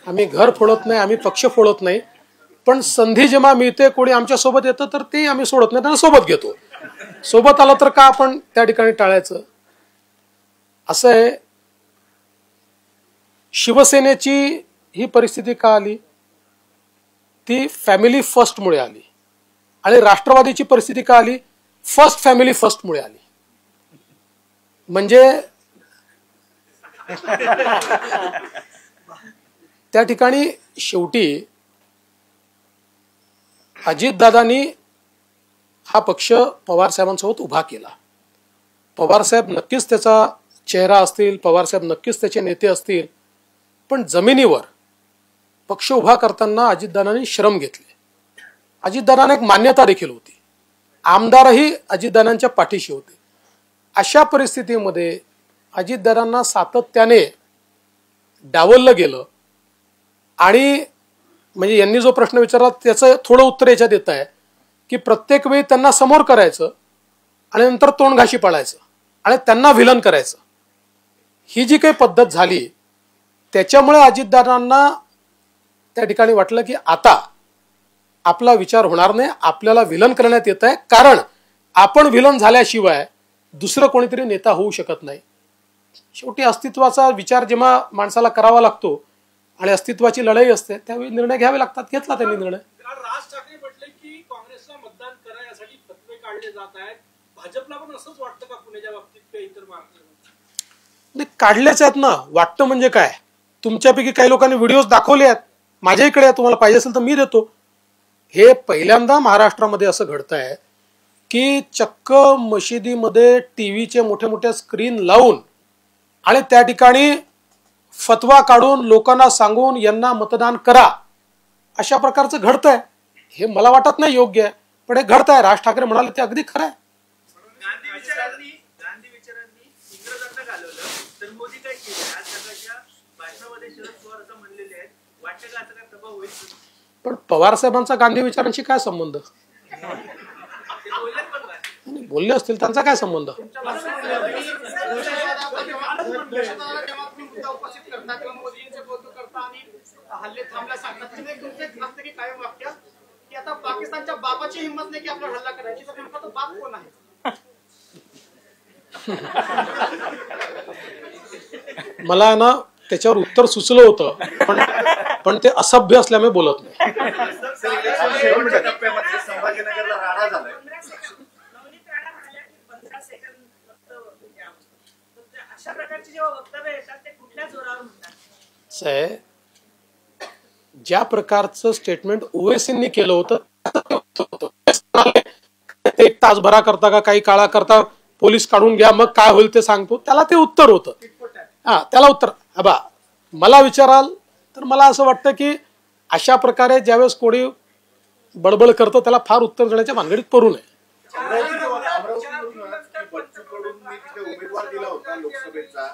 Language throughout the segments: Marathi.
आम्ही घर फोडत नाही, आम्ही पक्ष फोडत नाही, पण संधी जेव्हा मिळते कोणी आमच्या सोबत येतं तर ते आम्ही सोडत नाही, त्यांना सोबत घेतो. सोबत आलं तर का आपण त्या ठिकाणी टाळायचं? असं आहे. शिवसेनेची ही परिस्थिती का आली? ती फॅमिली फर्स्ट मुळे आली. आणि राष्ट्रवादीची परिस्थिती का आली? फर्स्ट फॅमिली फर्स्ट मुळे आली. म्हणजे त्या ठिकाणी शेवटी अजितदादांनी हा पक्ष पवार साहेबांसोबत उभा केला. पवार साहेब नक्कीच त्याचा चेहरा असतील, पवार साहेब नक्कीच त्याचे नेते असतील, पण जमिनीवर पक्ष उभा करताना अजितदादांनी श्रम घेतले. अजितदादांना एक मान्यता देखील होती. आमदारही अजितदादांच्या पाठीशी होते. अशा परिस्थितीमध्ये अजितदादांना सातत्याने डावललं गेलं. आणि म्हणजे यांनी जो प्रश्न विचारला त्याचं थोडं उत्तर याच्यात येत आहे की प्रत्येक वेळी त्यांना समोर करायचं आणि नंतर तोंड घाशी पाडायचं आणि त्यांना विलन करायचं. ही जी काही पद्धत झाली त्याच्यामुळे अजितदादांना त्या ठिकाणी वाटलं की आता आपला विचार होणार नाही, आपल्याला विलन करण्यात येत आहे, कारण आपण विलन झाल्याशिवाय दुसरं कोणीतरी नेता होऊ शकत नाही. शेवटी अस्तित्वाचा विचार जेव्हा माणसाला करावा लागतो आणि अस्तित्वाची लढाई असते त्यावेळी निर्णय घ्यावे लागतात. घेतला त्यांनी निर्णय. राज ठाकरे म्हटले की काँग्रेसला मतदान करा यासाठी फतवे काढले जात आहेत. भाजपला पण असंच वाटतं का पुण्याच्या बाबतीत किंवा इतर महाराष्ट्रात? काढलेच आहेत ना. वाटतं म्हणजे काय? तुमच्यापैकी काही लोकांनी व्हिडिओज दाखवले आहेत, माझ्या इकडे तुम्हाला पाहिजे असेल तर मी देतो. हे पहिल्यांदा महाराष्ट्रामध्ये असं घडतंय की चक्क मशिदीमध्ये टीव्हीचे मोठे मोठे स्क्रीन लावून आणि त्या ठिकाणी फतवा काढून लोकांना सांगून यांना मतदान करा अशा प्रकारचं घडतंय. हे मला वाटत नाही योग्य आहे, पण हे घडतंय. राज ठाकरे म्हणाले ते अगदी खरं आहे. गांधी विचारांनी इंग्रजांना घालवलं तर मोदी काय केलं? आज सगळ्याच्या भाषणामध्ये शरद पवार असं म्हणलेले आहेत. वाटतं का आता काय प्रभाव होईल? पण पवार साहेबांचा गांधी विचारांशी काय संबंध? बोलले असतील, त्यांचा काय संबंध? पाकिस्तानच्या बापाची हिंमत नाही की आपला हल्ला करायची, तर नेमका तो बाप कोण आहे? मला ना त्याच्यावर उत्तर सुचलं होतं, पण ते असभ्य असल्यामुळे बोलत नाही. संभाजीनगरला राडा झालाय. अशा प्रकारची जेव्हा वक्तव्य येतात ते कुठल्या जोरावर म्हणतात? ज्या प्रकारचं स्टेटमेंट ओवेसींनी केलं होतं एक तासभरा करता का काही काळा करता पोलीस काढून घ्या मग काय होईल ते सांगतो, त्याला ते उत्तर होतं. त्याला उत्तर मला विचाराल तर मला असं वाटतं की अशा प्रकारे ज्यावेळेस कोणी बडबड करतो त्याला फार उत्तर देण्याच्या भानगडीत पडू नये. उमेदवार दिला होता लोकसभेचा,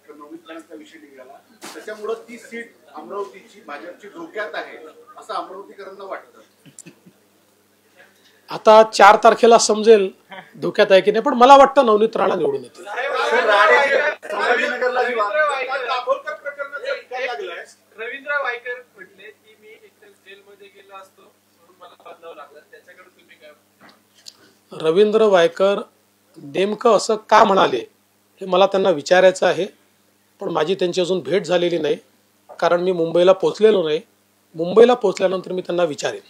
नवनीत विषय निघाला, त्याच्यामुळे ती सीट अमरावतीची भाजपची धोक्यात आहे असं अमरावतीकरांना वाटतं. आता 4 तारखेला समजेल धोक्यात आहे की नाही, पण मला वाटतं नवनीत राणा निवडून येतील. रवींद्र वायकर म्हटले की मी एक जेलमध्ये गेलो असतो म्हणून मला बदलावं लागलं, त्याच्याकडे तुम्ही काय? रवींद्र वायकर नेमकं असं का म्हणाले हे मला त्यांना विचारायचं आहे, पण माझी त्यांची अजून भेट झालेली नाही, कारण मी मुंबईला पोहोचलेलो नाही. मुंबईला पोहोचल्यानंतर मी त्यांना विचारेन.